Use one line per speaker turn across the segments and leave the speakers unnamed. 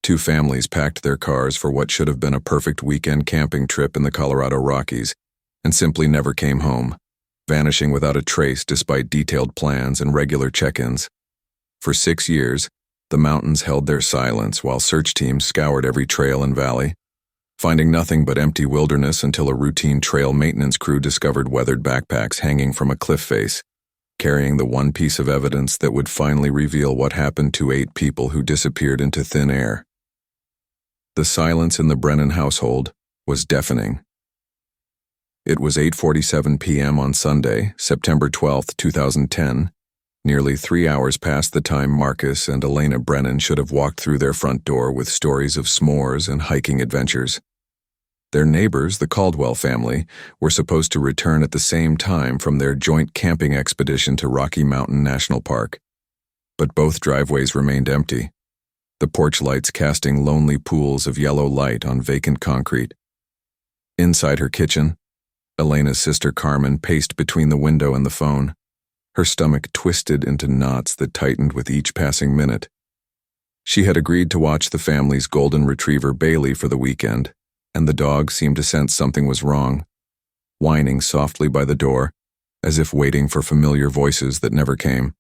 Two families packed their cars for what should have been a perfect weekend camping trip in the Colorado Rockies and simply never came home, vanishing without a trace despite detailed plans and regular check-ins. For 6 years, the mountains held their silence while search teams scoured every trail and valley, finding nothing but empty wilderness until a routine trail maintenance crew discovered weathered backpacks hanging from a cliff face, carrying the one piece of evidence that would finally reveal what happened to 8 people who disappeared into thin air. The silence in the Brennan household was deafening. It was 8:47 p.m. on Sunday, September 12, 2010, nearly 3 hours past the time Marcus and Elena Brennan should have walked through their front door with stories of s'mores and hiking adventures. Their neighbors, the Caldwell family, were supposed to return at the same time from their joint camping expedition to Rocky Mountain National Park. But both driveways remained empty, the porch lights casting lonely pools of yellow light on vacant concrete. Inside her kitchen, Elena's sister Carmen paced between the window and the phone, her stomach twisted into knots that tightened with each passing minute. She had agreed to watch the family's golden retriever Bailey for the weekend, and the dog seemed to sense something was wrong, whining softly by the door, as if waiting for familiar voices that never came.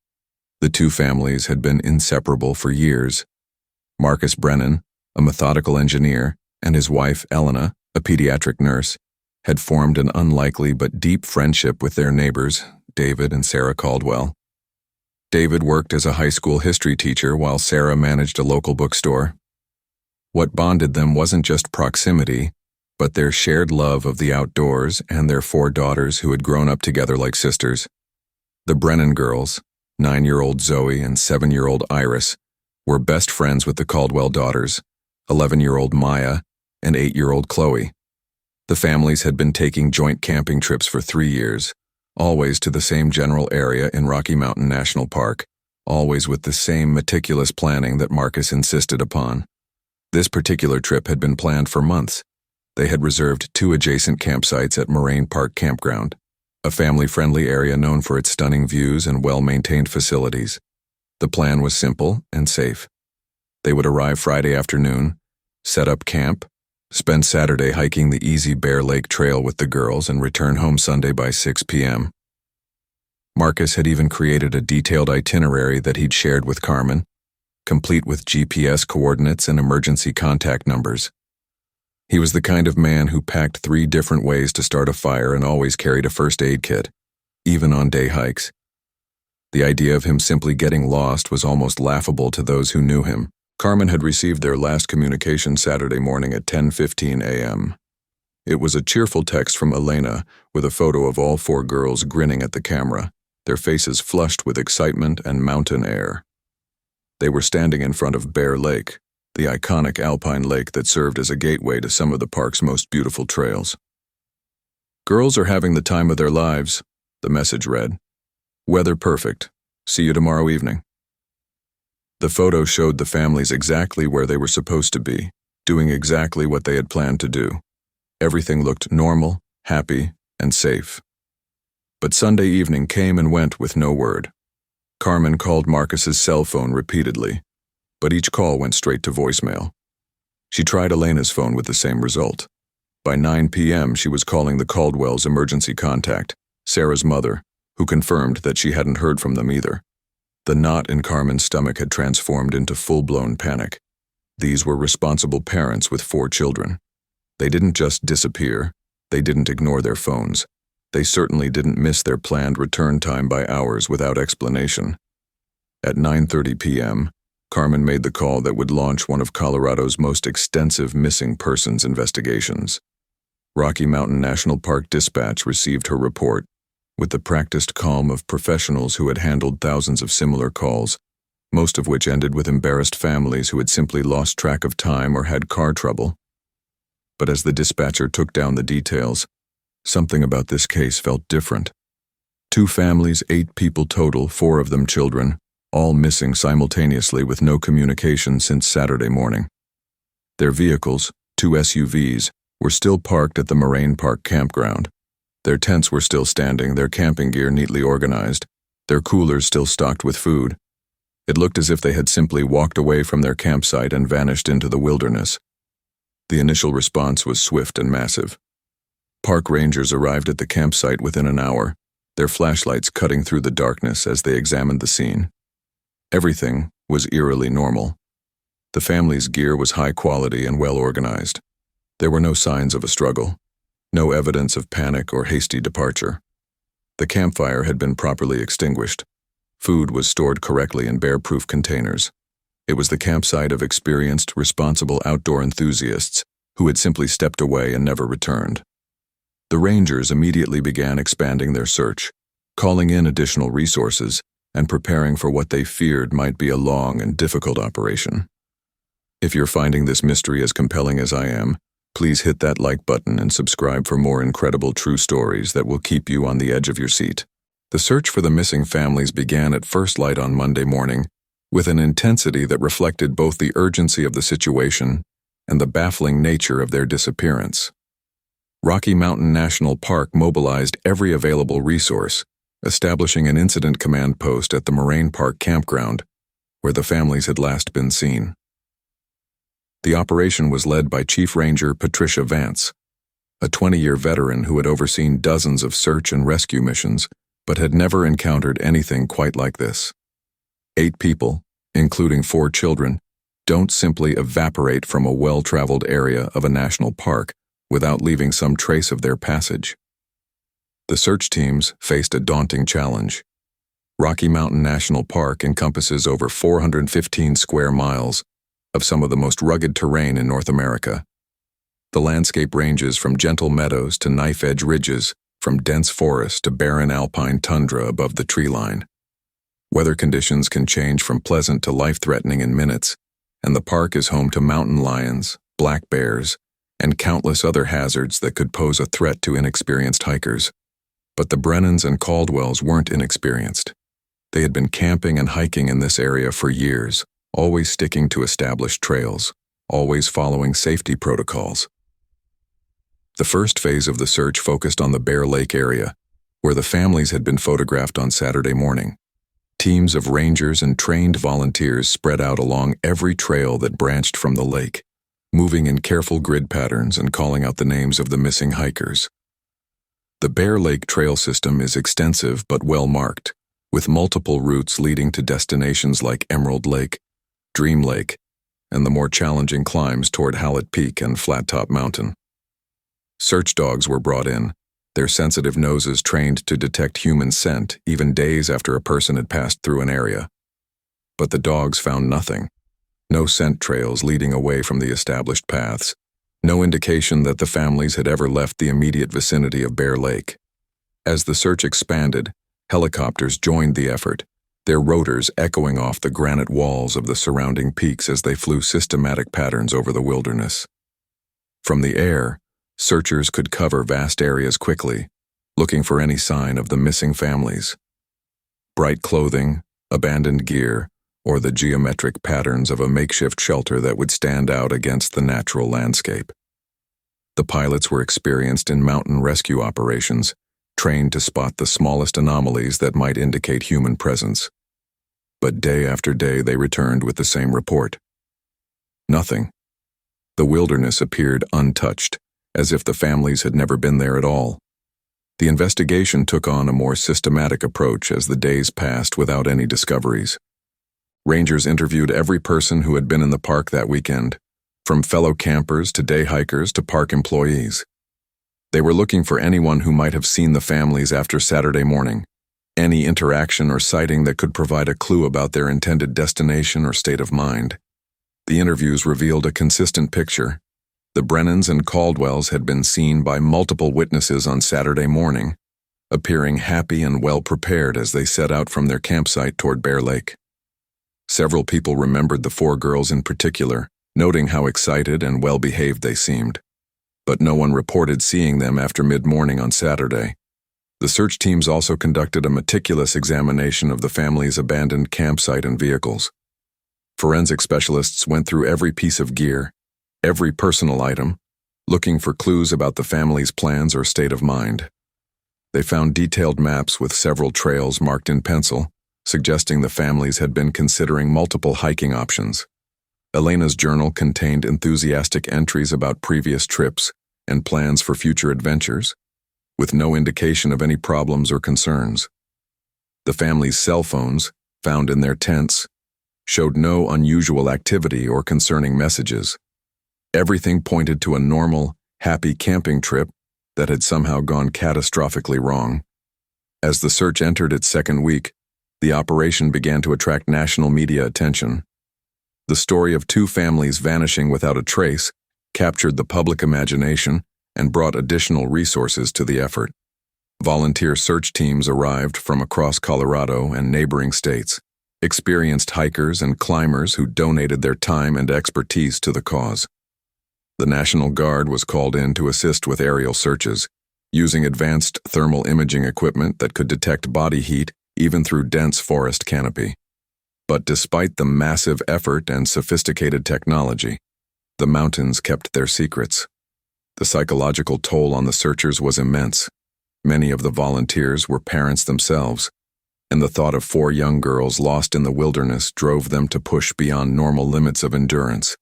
The two families had been inseparable for years. Marcus Brennan, a methodical engineer, and his wife Elena, a pediatric nurse, had formed an unlikely but deep friendship with their neighbors, David and Sarah Caldwell. David worked as a high school history teacher while Sarah managed a local bookstore. What bonded them wasn't just proximity, but their shared love of the outdoors and their 4 daughters who had grown up together like sisters. The Brennan girls, 9-year-old Zoe and 7-year-old Iris, were best friends with the Caldwell daughters, 11-year-old Maya and 8-year-old Chloe. The families had been taking joint camping trips for 3 years, always to the same general area in Rocky Mountain National Park, always with the same meticulous planning that Marcus insisted upon. This particular trip had been planned for months. They had reserved 2 adjacent campsites at Moraine Park Campground, a family-friendly area known for its stunning views and well-maintained facilities. The plan was simple and safe. They would arrive Friday afternoon, set up camp, spend Saturday hiking the easy Bear Lake Trail with the girls, and return home Sunday by 6 p.m. Marcus had even created a detailed itinerary that he'd shared with Carmen, complete with GPS coordinates and emergency contact numbers. He was the kind of man who packed 3 different ways to start a fire and always carried a first aid kit, even on day hikes. The idea of him simply getting lost was almost laughable to those who knew him. Carmen had received their last communication Saturday morning at 10:15 a.m. It was a cheerful text from Elena with a photo of all 4 girls grinning at the camera, their faces flushed with excitement and mountain air. They were standing in front of Bear Lake, the iconic alpine lake that served as a gateway to some of the park's most beautiful trails. "Girls are having the time of their lives," the message read. "Weather perfect. See you tomorrow evening." The photo showed the families exactly where they were supposed to be, doing exactly what they had planned to do. Everything looked normal, happy, and safe. But Sunday evening came and went with no word. Carmen called Marcus's cell phone repeatedly, but each call went straight to voicemail. She tried Elena's phone with the same result. By 9 p.m., she was calling the Caldwells' emergency contact, Sarah's mother, who confirmed that she hadn't heard from them either. The knot in Carmen's stomach had transformed into full-blown panic. These were responsible parents with 4 children. They didn't just disappear. They didn't ignore their phones. They certainly didn't miss their planned return time by hours without explanation. At 9:30 p.m., Carmen made the call that would launch one of Colorado's most extensive missing persons investigations. Rocky Mountain National Park Dispatch received her report with the practiced calm of professionals who had handled thousands of similar calls, most of which ended with embarrassed families who had simply lost track of time or had car trouble. But as the dispatcher took down the details, something about this case felt different. 2 families, 8 people total, 4 of them children, all missing simultaneously with no communication since Saturday morning. Their vehicles, 2 SUVs, were still parked at the Moraine Park Campground. Their tents were still standing, their camping gear neatly organized, their coolers still stocked with food. It looked as if they had simply walked away from their campsite and vanished into the wilderness. The initial response was swift and massive. Park rangers arrived at the campsite within an hour, their flashlights cutting through the darkness as they examined the scene. Everything was eerily normal. The family's gear was high quality and well organized. There were no signs of a struggle, no evidence of panic or hasty departure. The campfire had been properly extinguished. Food was stored correctly in bear-proof containers. It was the campsite of experienced, responsible outdoor enthusiasts who had simply stepped away and never returned. The rangers immediately began expanding their search, calling in additional resources and preparing for what they feared might be a long and difficult operation. If you're finding this mystery as compelling as I am, please hit that like button and subscribe for more incredible true stories that will keep you on the edge of your seat. The search for the missing families began at first light on Monday morning, with an intensity that reflected both the urgency of the situation and the baffling nature of their disappearance. Rocky Mountain National Park mobilized every available resource, establishing an incident command post at the Moraine Park campground, where the families had last been seen. The operation was led by Chief Ranger Patricia Vance, a 20-year veteran who had overseen dozens of search and rescue missions, but had never encountered anything quite like this. 8 people, including 4 children, don't simply evaporate from a well-traveled area of a national park without leaving some trace of their passage. The search teams faced a daunting challenge. Rocky Mountain National Park encompasses over 415 square miles of some of the most rugged terrain in North America. The landscape ranges from gentle meadows to knife-edge ridges, from dense forest to barren alpine tundra above the tree line. Weather conditions can change from pleasant to life-threatening in minutes, and the park is home to mountain lions, black bears, and countless other hazards that could pose a threat to inexperienced hikers. But the Brennans and Caldwells weren't inexperienced. They had been camping and hiking in this area for years, always sticking to established trails, always following safety protocols. The first phase of the search focused on the Bear Lake area, where the families had been photographed on Saturday morning. Teams of rangers and trained volunteers spread out along every trail that branched from the lake, moving in careful grid patterns and calling out the names of the missing hikers. The Bear Lake trail system is extensive but well marked, with multiple routes leading to destinations like Emerald Lake, Dream Lake, and the more challenging climbs toward Hallett Peak and Flat Top Mountain. Search dogs were brought in, their sensitive noses trained to detect human scent even days after a person had passed through an area. But the dogs found nothing. No scent trails leading away from the established paths, no indication that the families had ever left the immediate vicinity of Bear Lake. As the search expanded, helicopters joined the effort, their rotors echoing off the granite walls of the surrounding peaks as they flew systematic patterns over the wilderness. From the air, searchers could cover vast areas quickly, looking for any sign of the missing families. Bright clothing, abandoned gear, or the geometric patterns of a makeshift shelter that would stand out against the natural landscape. The pilots were experienced in mountain rescue operations, trained to spot the smallest anomalies that might indicate human presence. But day after day they returned with the same report. Nothing. The wilderness appeared untouched, as if the families had never been there at all. The investigation took on a more systematic approach as the days passed without any discoveries. Rangers interviewed every person who had been in the park that weekend, from fellow campers to day hikers to park employees. They were looking for anyone who might have seen the families after Saturday morning, any interaction or sighting that could provide a clue about their intended destination or state of mind. The interviews revealed a consistent picture. The Brennans and Caldwells had been seen by multiple witnesses on Saturday morning, appearing happy and well-prepared as they set out from their campsite toward Bear Lake. Several people remembered the 4 girls in particular, noting how excited and well-behaved they seemed. But no one reported seeing them after mid-morning on Saturday. The search teams also conducted a meticulous examination of the family's abandoned campsite and vehicles. Forensic specialists went through every piece of gear, every personal item, looking for clues about the family's plans or state of mind. They found detailed maps with several trails marked in pencil, suggesting the families had been considering multiple hiking options. Elena's journal contained enthusiastic entries about previous trips and plans for future adventures, with no indication of any problems or concerns. The family's cell phones, found in their tents, showed no unusual activity or concerning messages. Everything pointed to a normal, happy camping trip that had somehow gone catastrophically wrong. As the search entered its second week, the operation began to attract national media attention. The story of two families vanishing without a trace captured the public imagination and brought additional resources to the effort. Volunteer search teams arrived from across Colorado and neighboring states, experienced hikers and climbers who donated their time and expertise to the cause. The National Guard was called in to assist with aerial searches, using advanced thermal imaging equipment that could detect body heat even through dense forest canopy. But despite the massive effort and sophisticated technology, the mountains kept their secrets. The psychological toll on the searchers was immense. Many of the volunteers were parents themselves, and the thought of 4 young girls lost in the wilderness drove them to push beyond normal limits of endurance.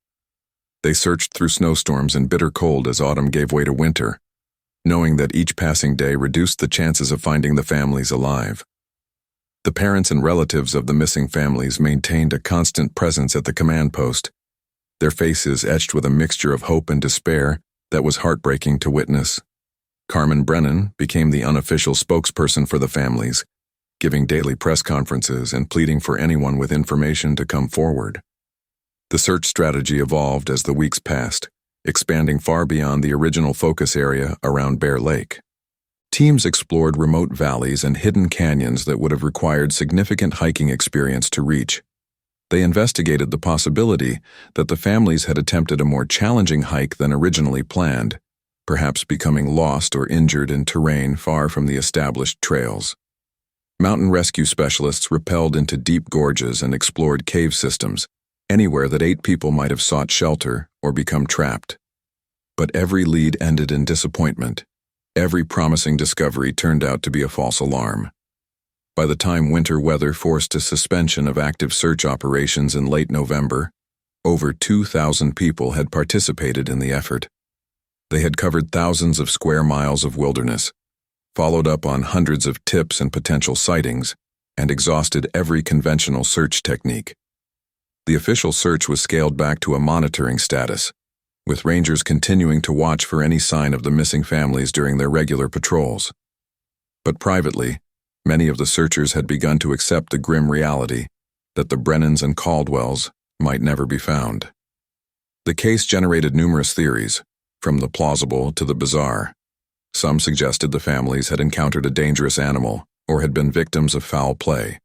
They searched through snowstorms and bitter cold as autumn gave way to winter, knowing that each passing day reduced the chances of finding the families alive. The parents and relatives of the missing families maintained a constant presence at the command post, their faces etched with a mixture of hope and despair that was heartbreaking to witness. Carmen Brennan became the unofficial spokesperson for the families, giving daily press conferences and pleading for anyone with information to come forward. The search strategy evolved as the weeks passed, expanding far beyond the original focus area around Bear Lake. Teams explored remote valleys and hidden canyons that would have required significant hiking experience to reach. They investigated the possibility that the families had attempted a more challenging hike than originally planned, perhaps becoming lost or injured in terrain far from the established trails. Mountain rescue specialists rappelled into deep gorges and explored cave systems, anywhere that 8 people might have sought shelter or become trapped. But every lead ended in disappointment. Every promising discovery turned out to be a false alarm. By the time winter weather forced a suspension of active search operations in late November, over 2,000 people had participated in the effort. They had covered thousands of square miles of wilderness, followed up on hundreds of tips and potential sightings, and exhausted every conventional search technique. The official search was scaled back to a monitoring status, with rangers continuing to watch for any sign of the missing families during their regular patrols. But privately, many of the searchers had begun to accept the grim reality that the Brennans and Caldwells might never be found. The case generated numerous theories, from the plausible to the bizarre. Some suggested the families had encountered a dangerous animal or had been victims of foul play.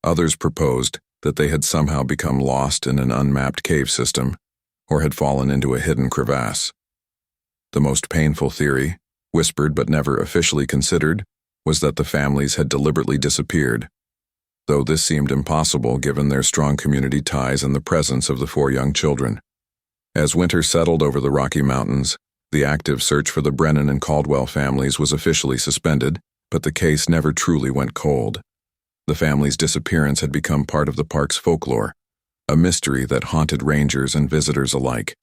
Others proposed that they had somehow become lost in an unmapped cave system or had fallen into a hidden crevasse. The most painful theory, whispered but never officially considered, was that the families had deliberately disappeared, though this seemed impossible given their strong community ties and the presence of the 4 young children. As winter settled over the Rocky Mountains, the active search for the Brennan and Caldwell families was officially suspended, but the case never truly went cold. The family's disappearance had become part of the park's folklore, a mystery that haunted rangers and visitors alike.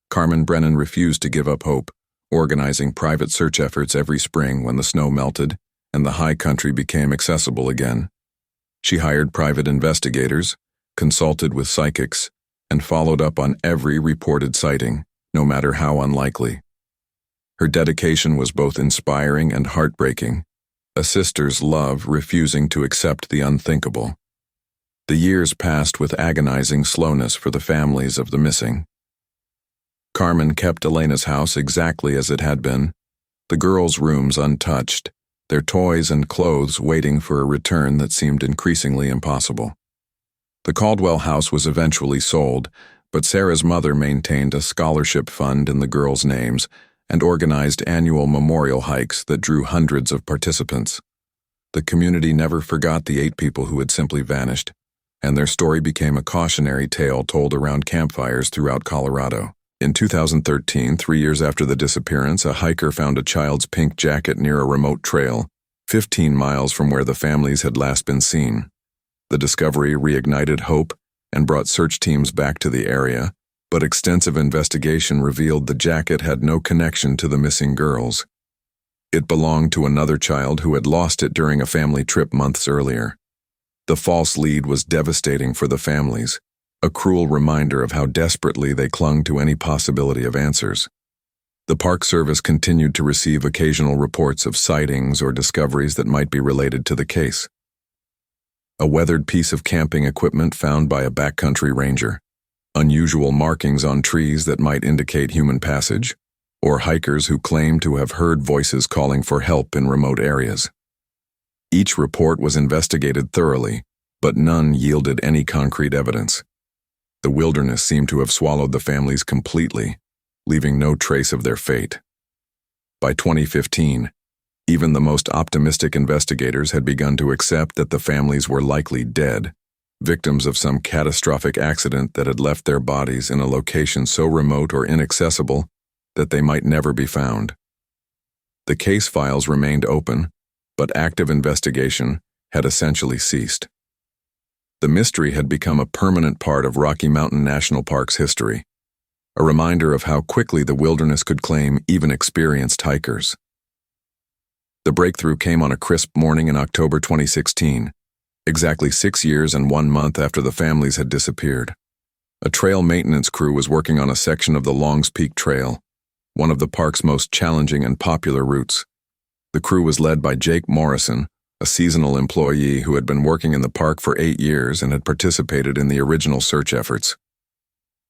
Carmen Brennan refused to give up hope, organizing private search efforts every spring when the snow melted and the high country became accessible again. She hired private investigators, consulted with psychics, and followed up on every reported sighting, no matter how unlikely. Her dedication was both inspiring and heartbreaking, a sister's love refusing to accept the unthinkable. The years passed with agonizing slowness for the families of the missing. Carmen kept Elena's house exactly as it had been, the girls' rooms untouched, their toys and clothes waiting for a return that seemed increasingly impossible. The Caldwell house was eventually sold, but Sarah's mother maintained a scholarship fund in the girls' names and organized annual memorial hikes that drew hundreds of participants. The community never forgot the 8 people who had simply vanished, and their story became a cautionary tale told around campfires throughout Colorado. In 2013, 3 years after the disappearance, a hiker found a child's pink jacket near a remote trail, 15 miles from where the families had last been seen. The discovery reignited hope and brought search teams back to the area, but extensive investigation revealed the jacket had no connection to the missing girls. It belonged to another child who had lost it during a family trip months earlier. The false lead was devastating for the families, a cruel reminder of how desperately they clung to any possibility of answers. The Park Service continued to receive occasional reports of sightings or discoveries that might be related to the case. A weathered piece of camping equipment found by a backcountry ranger, unusual markings on trees that might indicate human passage, or hikers who claimed to have heard voices calling for help in remote areas. Each report was investigated thoroughly, but none yielded any concrete evidence. The wilderness seemed to have swallowed the families completely, leaving no trace of their fate. By 2015, even the most optimistic investigators had begun to accept that the families were likely dead, victims of some catastrophic accident that had left their bodies in a location so remote or inaccessible that they might never be found. The case files remained open, but active investigation had essentially ceased. The mystery had become a permanent part of Rocky Mountain National Park's history, a reminder of how quickly the wilderness could claim even experienced hikers. The breakthrough came on a crisp morning in October 2016, exactly 6 years and 1 month after the families had disappeared. A trail maintenance crew was working on a section of the Longs Peak Trail, one of the park's most challenging and popular routes. The crew was led by Jake Morrison, a seasonal employee who had been working in the park for 8 years and had participated in the original search efforts.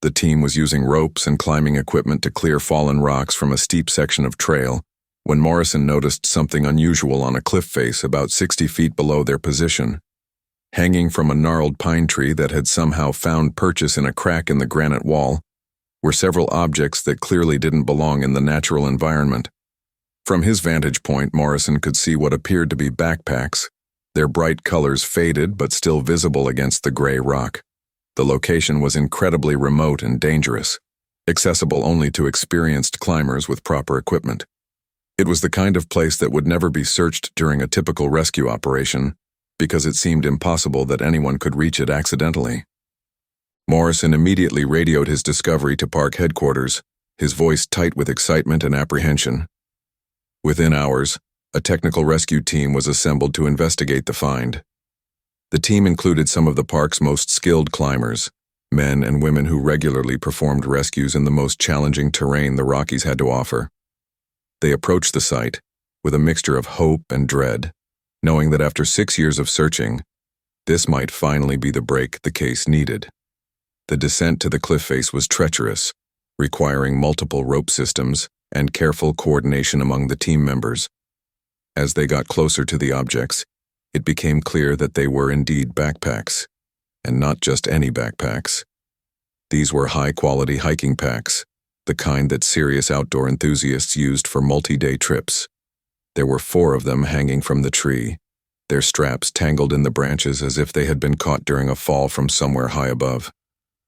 The team was using ropes and climbing equipment to clear fallen rocks from a steep section of trail when Morrison noticed something unusual on a cliff face about 60 feet below their position. Hanging from a gnarled pine tree that had somehow found purchase in a crack in the granite wall were several objects that clearly didn't belong in the natural environment. From his vantage point, Morrison could see what appeared to be backpacks, their bright colors faded but still visible against the gray rock. The location was incredibly remote and dangerous, accessible only to experienced climbers with proper equipment. It was the kind of place that would never be searched during a typical rescue operation because it seemed impossible that anyone could reach it accidentally. Morrison immediately radioed his discovery to park headquarters, his voice tight with excitement and apprehension. Within hours, a technical rescue team was assembled to investigate the find. The team included some of the park's most skilled climbers, men and women who regularly performed rescues in the most challenging terrain the Rockies had to offer. They approached the site with a mixture of hope and dread, knowing that after 6 years of searching, this might finally be the break the case needed. The descent to the cliff face was treacherous, requiring multiple rope systems and careful coordination among the team members. As they got closer to the objects, it became clear that they were indeed backpacks, and not just any backpacks. These were high-quality hiking packs, the kind that serious outdoor enthusiasts used for multi-day trips. There were 4 of them hanging from the tree, their straps tangled in the branches as if they had been caught during a fall from somewhere high above.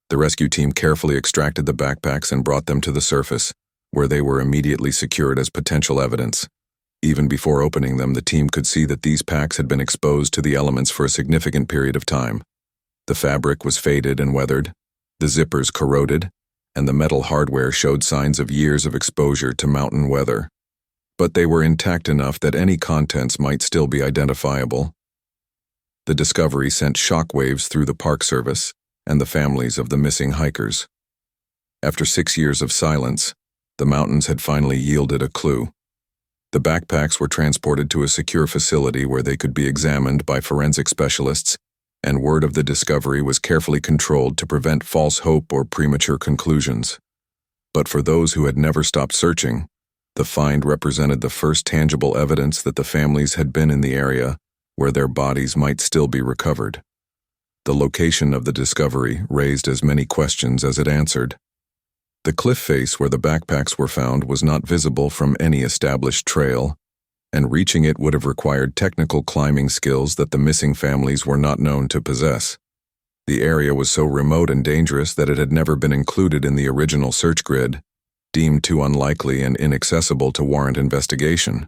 The rescue team carefully extracted the backpacks and brought them to the surface, where they were immediately secured as potential evidence. Even before opening them, the team could see that these packs had been exposed to the elements for a significant period of time. The fabric was faded and weathered, the zippers corroded, and the metal hardware showed signs of years of exposure to mountain weather. But they were intact enough that any contents might still be identifiable. The discovery sent shockwaves through the Park Service and the families of the missing hikers. After 6 years of silence, the mountains had finally yielded a clue. The backpacks were transported to a secure facility where they could be examined by forensic specialists, and word of the discovery was carefully controlled to prevent false hope or premature conclusions. But for those who had never stopped searching, the find represented the first tangible evidence that the families had been in the area where their bodies might still be recovered. The location of the discovery raised as many questions as it answered. The cliff face where the backpacks were found was not visible from any established trail, and reaching it would have required technical climbing skills that the missing families were not known to possess. The area was so remote and dangerous that it had never been included in the original search grid, deemed too unlikely and inaccessible to warrant investigation.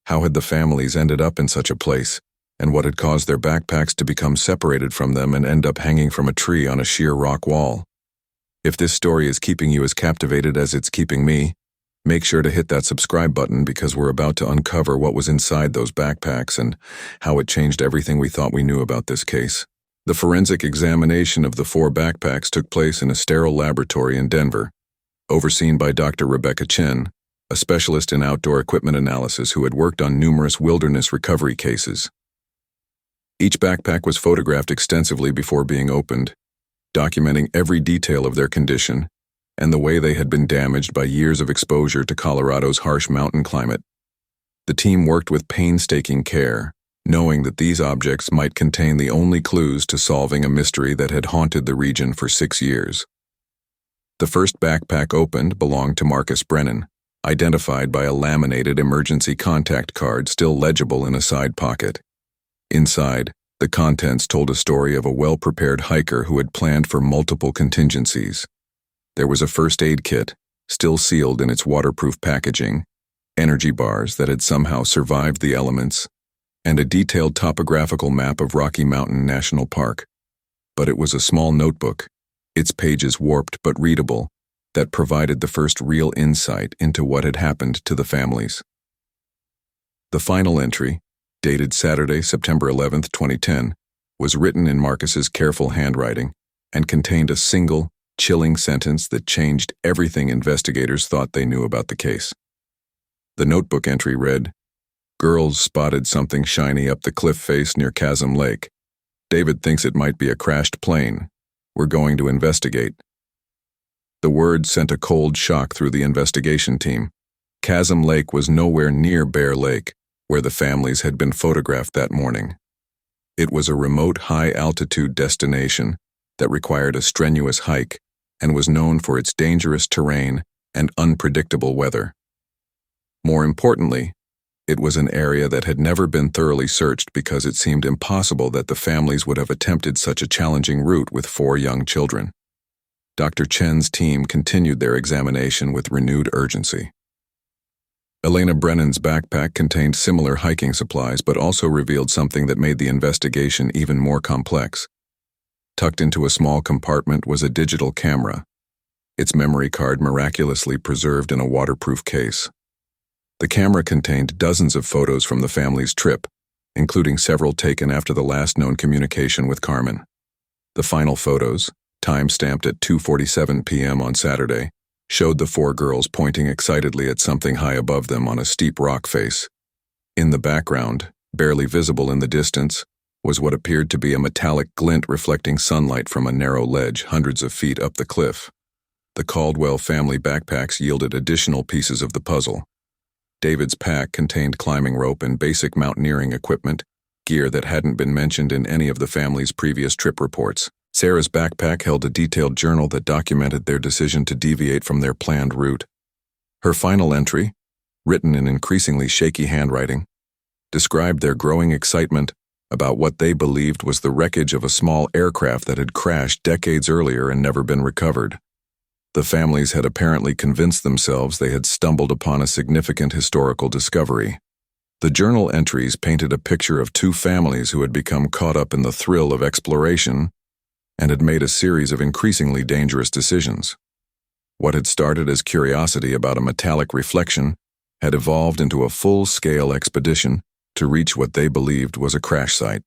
How had the families ended up in such a place, and what had caused their backpacks to become separated from them and end up hanging from a tree on a sheer rock wall. If this story is keeping you as captivated as it's keeping me, make sure to hit that subscribe button because we're about to uncover what was inside those backpacks and how it changed everything we thought we knew about this case. The forensic examination of the 4 backpacks took place in a sterile laboratory in Denver, overseen by Dr. Rebecca Chen, a specialist in outdoor equipment analysis who had worked on numerous wilderness recovery cases. Each backpack was photographed extensively before being opened, documenting every detail of their condition and the way they had been damaged by years of exposure to Colorado's harsh mountain climate. The team worked with painstaking care, knowing that these objects might contain the only clues to solving a mystery that had haunted the region for 6 years. The first backpack opened belonged to Marcus Brennan, identified by a laminated emergency contact card still legible in a side pocket. Inside, the contents told a story of a well-prepared hiker who had planned for multiple contingencies. There was a first aid kit, still sealed in its waterproof packaging, energy bars that had somehow survived the elements, and a detailed topographical map of Rocky Mountain National Park. But it was a small notebook, its pages warped but readable, that provided the first real insight into what had happened to the families. The final entry, dated Saturday, September 11, 2010, was written in Marcus's careful handwriting and contained a single, chilling sentence that changed everything investigators thought they knew about the case. The notebook entry read, "Girls spotted something shiny up the cliff face near Chasm Lake. David thinks it might be a crashed plane. We're going to investigate." The word sent a cold shock through the investigation team. Chasm Lake was nowhere near Bear Lake, where the families had been photographed that morning. It was a remote, high-altitude destination that required a strenuous hike and was known for its dangerous terrain and unpredictable weather. More importantly, it was an area that had never been thoroughly searched because it seemed impossible that the families would have attempted such a challenging route with 4 young children. Dr. Chen's team continued their examination with renewed urgency. Elena Brennan's backpack contained similar hiking supplies but also revealed something that made the investigation even more complex. Tucked into a small compartment was a digital camera, its memory card miraculously preserved in a waterproof case. The camera contained dozens of photos from the family's trip, including several taken after the last known communication with Carmen. The final photos, time-stamped at 2:47 p.m. on Saturday, showed the 4 girls pointing excitedly at something high above them on a steep rock face. In the background, barely visible in the distance, was what appeared to be a metallic glint reflecting sunlight from a narrow ledge hundreds of feet up the cliff. The Caldwell family backpacks yielded additional pieces of the puzzle. David's pack contained climbing rope and basic mountaineering equipment, gear that hadn't been mentioned in any of the family's previous trip reports. Sarah's backpack held a detailed journal that documented their decision to deviate from their planned route. Her final entry, written in increasingly shaky handwriting, described their growing excitement about what they believed was the wreckage of a small aircraft that had crashed decades earlier and never been recovered. The families had apparently convinced themselves they had stumbled upon a significant historical discovery. The journal entries painted a picture of 2 families who had become caught up in the thrill of exploration and had made a series of increasingly dangerous decisions. What had started as curiosity about a metallic reflection had evolved into a full-scale expedition to reach what they believed was a crash site.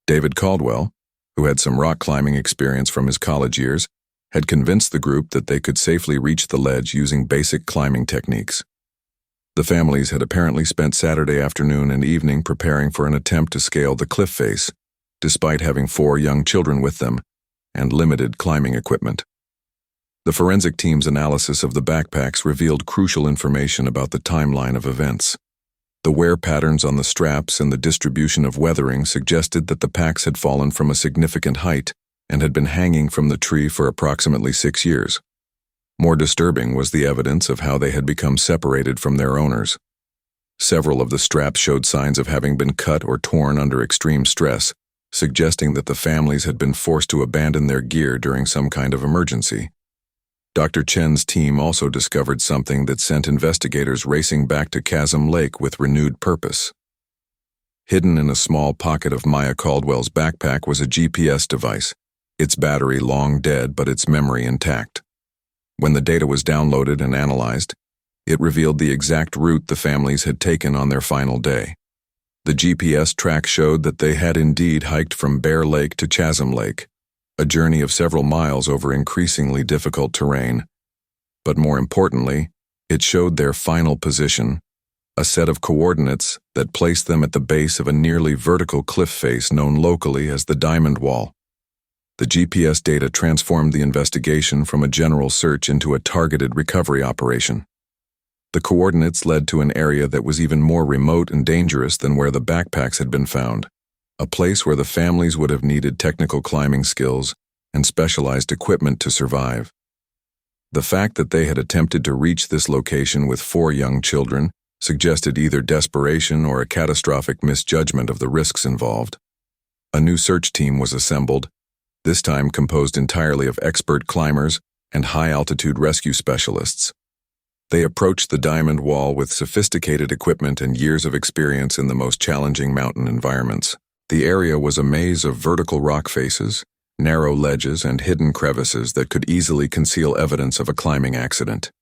David Caldwell, who had some rock climbing experience from his college years, had convinced the group that they could safely reach the ledge using basic climbing techniques. The families had apparently spent Saturday afternoon and evening preparing for an attempt to scale the cliff face, despite having 4 young children with them and limited climbing equipment. The forensic team's analysis of the backpacks revealed crucial information about the timeline of events. The wear patterns on the straps and the distribution of weathering suggested that the packs had fallen from a significant height and had been hanging from the tree for approximately 6 years. More disturbing was the evidence of how they had become separated from their owners. Several of the straps showed signs of having been cut or torn under extreme stress, suggesting that the families had been forced to abandon their gear during some kind of emergency. Dr. Chen's team also discovered something that sent investigators racing back to Chasm Lake with renewed purpose. Hidden in a small pocket of Maya Caldwell's backpack was a GPS device, its battery long dead but its memory intact. When the data was downloaded and analyzed, it revealed the exact route the families had taken on their final day. The GPS track showed that they had indeed hiked from Bear Lake to Chasm Lake, a journey of several miles over increasingly difficult terrain. But more importantly, it showed their final position, a set of coordinates that placed them at the base of a nearly vertical cliff face known locally as the Diamond Wall. The GPS data transformed the investigation from a general search into a targeted recovery operation. The coordinates led to an area that was even more remote and dangerous than where the backpacks had been found, a place where the families would have needed technical climbing skills and specialized equipment to survive. The fact that they had attempted to reach this location with 4 young children suggested either desperation or a catastrophic misjudgment of the risks involved. A new search team was assembled, this time composed entirely of expert climbers and high-altitude rescue specialists. They approached the Diamond Wall with sophisticated equipment and years of experience in the most challenging mountain environments. The area was a maze of vertical rock faces, narrow ledges, and hidden crevices that could easily conceal evidence of a climbing accident.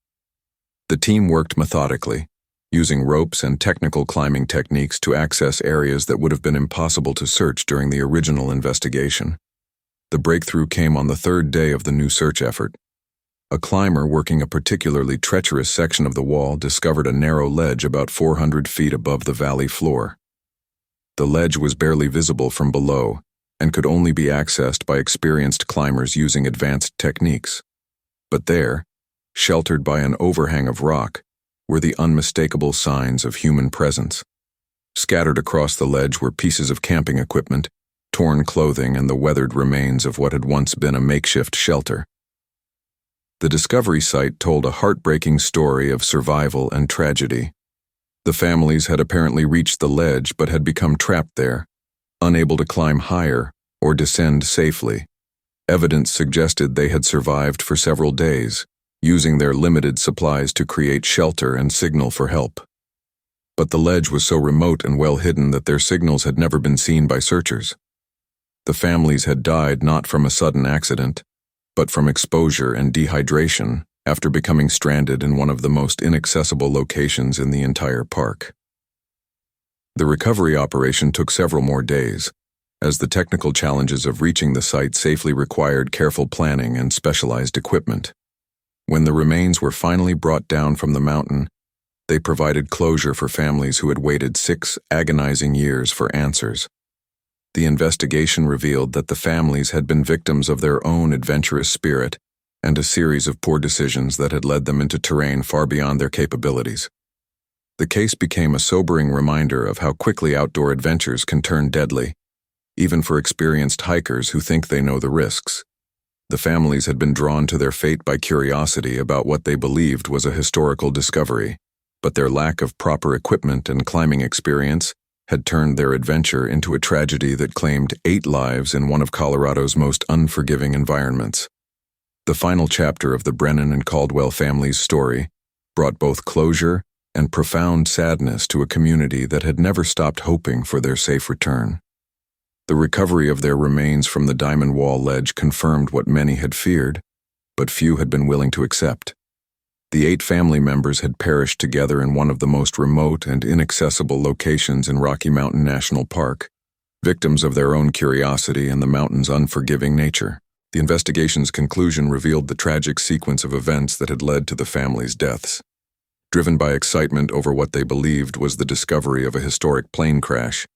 The team worked methodically, using ropes and technical climbing techniques to access areas that would have been impossible to search during the original investigation. The breakthrough came on the 3rd day of the new search effort. A climber working a particularly treacherous section of the wall discovered a narrow ledge about 400 feet above the valley floor. The ledge was barely visible from below and could only be accessed by experienced climbers using advanced techniques. But there, sheltered by an overhang of rock, were the unmistakable signs of human presence. Scattered across the ledge were pieces of camping equipment, torn clothing, and the weathered remains of what had once been a makeshift shelter. The discovery site told a heartbreaking story of survival and tragedy. The families had apparently reached the ledge but had become trapped there, unable to climb higher or descend safely. Evidence suggested they had survived for several days, using their limited supplies to create shelter and signal for help. But the ledge was so remote and well hidden that their signals had never been seen by searchers. The families had died not from a sudden accident, but from exposure and dehydration after becoming stranded in one of the most inaccessible locations in the entire park. The recovery operation took several more days, as the technical challenges of reaching the site safely required careful planning and specialized equipment. When the remains were finally brought down from the mountain, they provided closure for families who had waited 6 agonizing years for answers. The investigation revealed that the families had been victims of their own adventurous spirit and a series of poor decisions that had led them into terrain far beyond their capabilities. The case became a sobering reminder of how quickly outdoor adventures can turn deadly, even for experienced hikers who think they know the risks. The families had been drawn to their fate by curiosity about what they believed was a historical discovery, but their lack of proper equipment and climbing experience had turned their adventure into a tragedy that claimed 8 lives in one of Colorado's most unforgiving environments. The final chapter of the Brennan and Caldwell family's story brought both closure and profound sadness to a community that had never stopped hoping for their safe return. The recovery of their remains from the Diamond Wall ledge confirmed what many had feared, but few had been willing to accept. The 8 family members had perished together in one of the most remote and inaccessible locations in Rocky Mountain National Park, victims of their own curiosity and the mountain's unforgiving nature. The investigation's conclusion revealed the tragic sequence of events that had led to the families' deaths. Driven by excitement over what they believed was the discovery of a historic plane crash,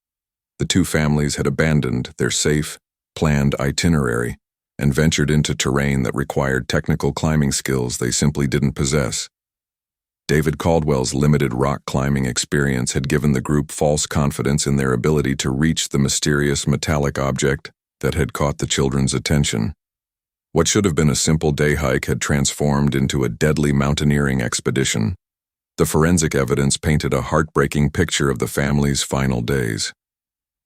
the 2 families had abandoned their safe, planned itinerary and ventured into terrain that required technical climbing skills they simply didn't possess. David Caldwell's limited rock climbing experience had given the group false confidence in their ability to reach the mysterious metallic object that had caught the children's attention. What should have been a simple day hike had transformed into a deadly mountaineering expedition. The forensic evidence painted a heartbreaking picture of the family's final days.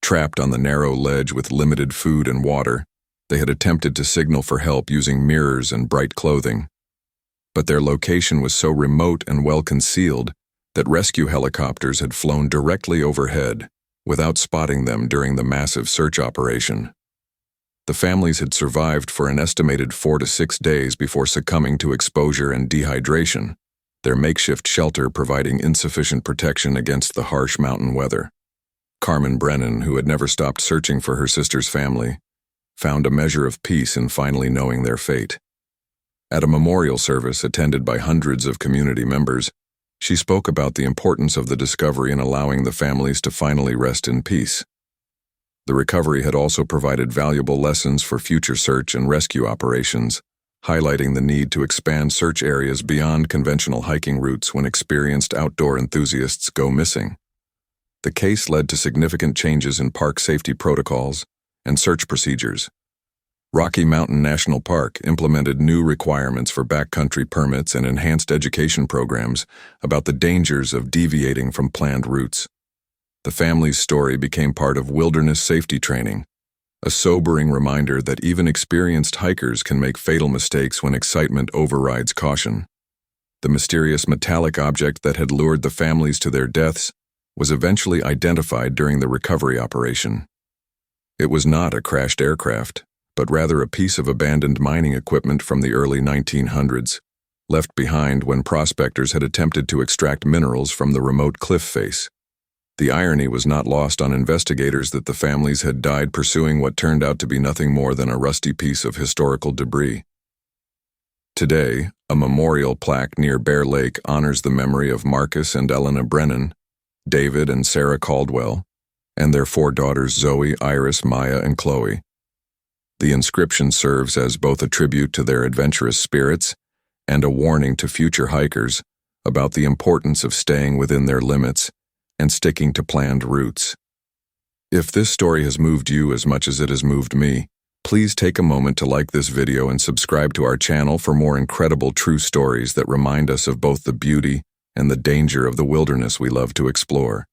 Trapped on the narrow ledge with limited food and water, they had attempted to signal for help using mirrors and bright clothing. But their location was so remote and well concealed that rescue helicopters had flown directly overhead, without spotting them during the massive search operation. The families had survived for an estimated 4 to 6 days before succumbing to exposure and dehydration, their makeshift shelter providing insufficient protection against the harsh mountain weather. Carmen Brennan, who had never stopped searching for her sister's family, found a measure of peace in finally knowing their fate. At a memorial service attended by hundreds of community members, she spoke about the importance of the discovery in allowing the families to finally rest in peace. The recovery had also provided valuable lessons for future search and rescue operations, highlighting the need to expand search areas beyond conventional hiking routes when experienced outdoor enthusiasts go missing. The case led to significant changes in park safety protocols and search procedures. Rocky Mountain National Park implemented new requirements for backcountry permits and enhanced education programs about the dangers of deviating from planned routes. The family's story became part of wilderness safety training, a sobering reminder that even experienced hikers can make fatal mistakes when excitement overrides caution. The mysterious metallic object that had lured the families to their deaths was eventually identified during the recovery operation. It was not a crashed aircraft, but rather a piece of abandoned mining equipment from the early 1900s, left behind when prospectors had attempted to extract minerals from the remote cliff face. The irony was not lost on investigators that the families had died pursuing what turned out to be nothing more than a rusty piece of historical debris. Today, a memorial plaque near Bear Lake honors the memory of Marcus and Elena Brennan, David and Sarah Caldwell, and their 4 daughters Zoe, Iris, Maya, and Chloe. The inscription serves as both a tribute to their adventurous spirits and a warning to future hikers about the importance of staying within their limits and sticking to planned routes. If this story has moved you as much as it has moved me, please take a moment to like this video and subscribe to our channel for more incredible true stories that remind us of both the beauty and the danger of the wilderness we love to explore.